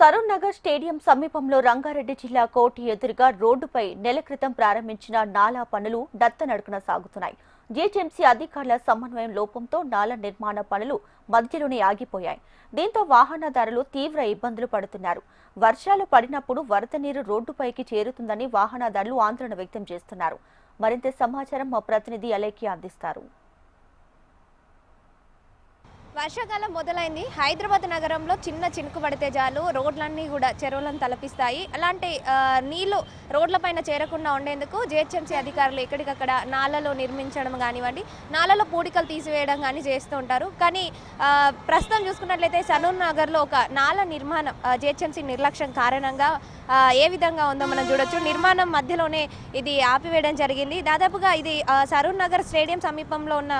Saroor Nagar stadium సమీపంలో రంగారెడ్డి జిల్లా కోటి ఎదురుగా రోడ్డుపై నెల క్రితం ప్రారంభించిన నాలా పనులు నత్తనడకన సాగుతున్నాయి. జీహెచ్ఎంసీ అధికారుల సమన్వయం లోపంతో నాలా నిర్మాణ పనులు మధ్యలోనే ఆగిపోయాయి. దీంతో వాహనదారులు తీవ్ర ఇబ్బందులు పడుతున్నారు. వర్షాలు పడినప్పుడు వరద నీరు రోడ్డుపైకి చేరుతుందని వాహనదారులు ఆందోళన వ్యక్తం చేస్తున్నారు. మరింత సమాచారం మా ప్రతినిధి అలేఖ్య అందిస్తారు. వర్షాకాలం మొదలైంది. హైదరాబాద్ నగరంలో చిన్న చినుకు పడితే చాలు రోడ్లన్నీ కూడా చెరువులను తలపిస్తాయి. అలాంటి నీళ్లు రోడ్లపైన చేరకుండా ఉండేందుకు జీహెచ్ఎంసీ అధికారులు ఎక్కడికక్కడ నాలలో నిర్మించడం కానివ్వండి, నాలలో పూడికలు తీసివేయడం కానీ చేస్తూ ఉంటారు. కానీ ప్రస్తుతం చూసుకున్నట్లయితే సరూర్ నగర్లో ఒక నాల నిర్మాణం జీహెచ్ఎంసీ నిర్లక్ష్యం కారణంగా ఏ విధంగా ఉందో మనం చూడొచ్చు. నిర్మాణం మధ్యలోనే ఇది ఆపివేయడం జరిగింది. దాదాపుగా ఇది సరూర్ నగర్ స్టేడియం సమీపంలో ఉన్న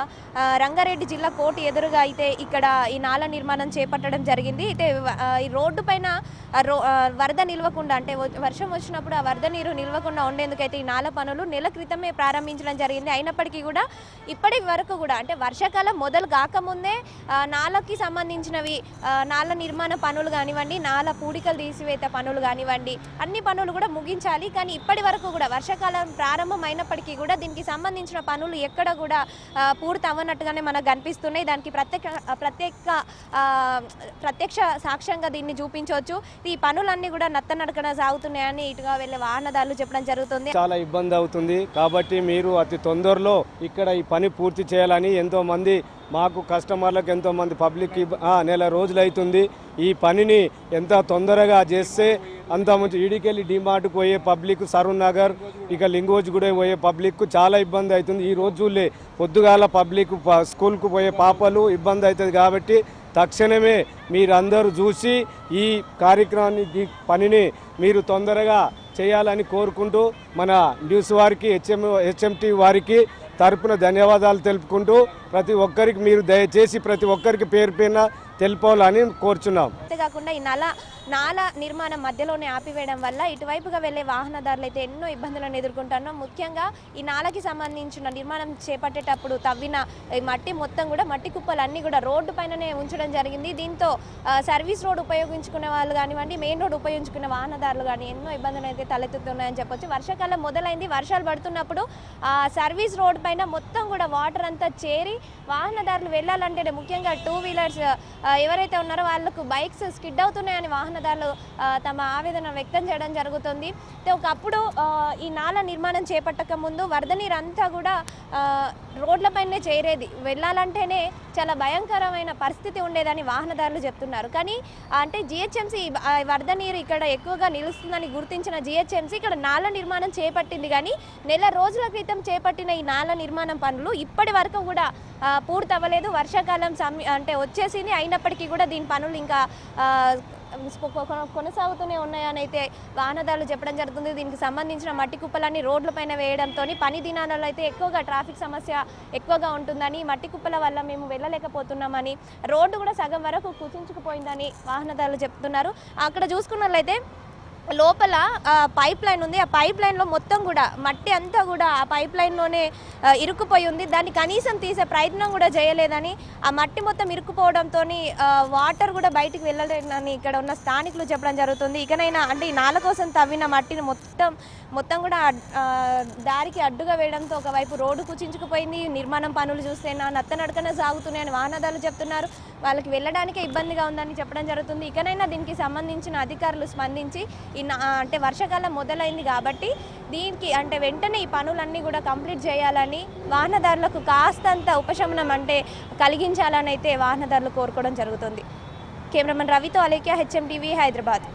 రంగారెడ్డి జిల్లా కోటి ఎదురుగా అయితే ఇక్కడ ఈ నాల నిర్మాణం చేపట్టడం జరిగింది. అయితే ఈ రోడ్డు పైన వరద నిల్వకుండా, అంటే వర్షం వచ్చినప్పుడు ఆ వరద నీరు నిల్వకుండా ఉండేందుకైతే ఈ నాల పనులు నెల క్రితమే ప్రారంభించడం జరిగింది. అయినప్పటికీ కూడా ఇప్పటి వరకు కూడా, అంటే వర్షాకాలం మొదలు కాకముందే నాలకి సంబంధించినవి నాల నిర్మాణ పనులు కానివ్వండి, నాల పూడికలు తీసివేత పనులు కానివ్వండి, అన్ని పనులు కూడా ముగించాలి. కానీ ఇప్పటి వరకు కూడా వర్షాకాలం ప్రారంభం అయినప్పటికీ కూడా దీనికి సంబంధించిన పనులు ఎక్కడ కూడా పూర్తి అవ్వనట్టుగానే మనకు కనిపిస్తున్నాయి. దానికి ప్రత్యక్ష సాక్ష్యంగా దీన్ని చూపించవచ్చు. ఈ పనులన్నీ కూడా నత్తనడకన సాగుతున్నాయని ఇటుగా వెళ్ళే వాహనదారులు చెప్పడం జరుగుతుంది. చాలా ఇబ్బంది అవుతుంది కాబట్టి మీరు అతి తొందరలో ఇక్కడ ఈ పని పూర్తి చేయాలని ఎంతో మంది మాకు కస్టమర్లకు ఎంతో మంది పబ్లిక్ నెల రోజులు అవుతుంది. ఈ పనిని ఎంత తొందరగా చేస్తే అంత మంచి. ఈడికెళ్ళి డిమార్ట్కి పోయే పబ్లిక్, సరూర్ నగర్ ఇక లింగోజ్ కూడా పోయే పబ్లిక్ చాలా ఇబ్బంది అవుతుంది. ఈ రోజులే పొద్దుగాల పబ్లిక్ స్కూల్కు పోయే పాపలు ఇబ్బంది అవుతుంది. కాబట్టి తక్షణమే మీరందరూ చూసి ఈ కార్యక్రమాన్ని, ఈ పనిని మీరు తొందరగా చేయాలని కోరుకుంటూ మన న్యూస్ వారికి, హెచ్ఎంటీ వారికి తరపున ధన్యవాదాలు తెలుపుకుంటూ ప్రతి ఒక్కరికి మీరు దయచేసి ప్రతి ఒక్కరికి పేరు పేరున తెలుపాలని కోరుచున్నాం. అంతేకాకుండా ఈ నాల నిర్మాణం మధ్యలోనే ఆపివేయడం వల్ల ఇటువైపుగా వెళ్లే వాహనదారులు అయితే ఎన్నో ఇబ్బందులను ఎదుర్కొంటున్నాం. ముఖ్యంగా ఈ నాలకి సంబంధించిన నిర్మాణం చేపట్టేటప్పుడు తవ్విన మట్టి మొత్తం కూడా, మట్టి కుప్పలు అన్నీ కూడా రోడ్డు పైననే ఉంచడం జరిగింది. దీంతో సర్వీస్ రోడ్ ఉపయోగించుకునే వాళ్ళు కానివ్వండి, మెయిన్ రోడ్ ఉపయోగించుకునే వాహనదారులు కానీ ఎన్నో ఇబ్బందులు అయితే తలెత్తుతున్నాయని చెప్పొచ్చు. వర్షాకాలం మొదలైంది. వర్షాలు పడుతున్నప్పుడు సర్వీస్ రోడ్ పైన మొత్తం కూడా వాటర్ అంతా చేరి వాహనదారులు వెళ్ళాలంటే, ముఖ్యంగా టూ వీలర్స్ ఎవరైతే ఉన్నారో వాళ్ళకు బైక్స్ స్కిడ్ అవుతున్నాయని వాహనదారులు తమ ఆవేదన వ్యక్తం చేయడం జరుగుతుంది. ఒకప్పుడు ఈ నాల నిర్మాణం చేపట్టక ముందు వరద నీరు అంతా కూడా రోడ్లపైనే చేరేది. వెళ్ళాలంటేనే చాలా భయంకరమైన పరిస్థితి ఉండేదని వాహనదారులు చెప్తున్నారు. కానీ అంటే జీహెచ్ఎంసీ వరద నీరు ఇక్కడ ఎక్కువగా నిలుస్తుందని గుర్తించిన జీహెచ్ఎంసీ ఇక్కడ నాల నిర్మాణం చేపట్టింది. కానీ నెల రోజుల క్రితం చేపట్టిన ఈ నాల నిర్మాణం పనులు ఇప్పటి వరకు కూడా పూర్తి అవ్వలేదు. వర్షాకాలం అంటే వచ్చేసింది. అయినప్పటికీ కూడా దీని పనులు ఇంకా కొనసాగుతూనే ఉన్నాయని అయితే వాహనదారులు చెప్పడం జరుగుతుంది. దీనికి సంబంధించిన మట్టి కుప్పలన్నీ రోడ్లపైన వేయడంతో పని దినాలలో అయితే ఎక్కువగా ట్రాఫిక్ సమస్య ఎక్కువగా ఉంటుందని, మట్టి కుప్పల వల్ల మేము వెళ్ళలేకపోతున్నామని, రోడ్డు కూడా సగం వరకు కుచించుకుపోయిందని వాహనదారులు చెప్తున్నారు. అక్కడ చూసుకున్నట్లయితే లోపల పైప్ లైన్ ఉంది. ఆ పైప్ లైన్లో మొత్తం కూడా మట్టి అంతా కూడా ఆ పైప్ లైన్లోనే ఇరుక్కుపోయి ఉంది. దాన్ని కనీసం తీసే ప్రయత్నం కూడా చేయలేదని, ఆ మట్టి మొత్తం ఇరుక్కుపోవడంతో వాటర్ కూడా బయటికి వెళ్ళలేదని ఇక్కడ ఉన్న స్థానికులు చెప్పడం జరుగుతుంది. ఇకనైనా అంటే ఈ నాల కోసం తవ్విన మట్టిని మొత్తం కూడా దారికి అడ్డుగా వేయడంతో ఒకవైపు రోడ్డు కుచించుకుపోయింది. నిర్మాణం పనులు చూస్తే నత్తనడకన సాగుతున్నాయని వాహనదారులు చెప్తున్నారు. వాళ్ళకి వెళ్ళడానికే ఇబ్బందిగా ఉందని చెప్పడం జరుగుతుంది. ఇకనైనా దీనికి సంబంధించిన అధికారులు స్పందించి అంటే వర్షాకాలం మొదలైంది కాబట్టి దీనికి అంటే వెంటనే ఈ పనులన్నీ కూడా కంప్లీట్ చేయాలని, వాహనదారులకు కాస్తంత ఉపశమనం అంటే కలిగించాలని అయితే వాహనదారులు కోరుకోవడం జరుగుతుంది. కెమెరామెన్ రవితో అలేఖ్య, హెచ్ఎం టీవీ, హైదరాబాద్.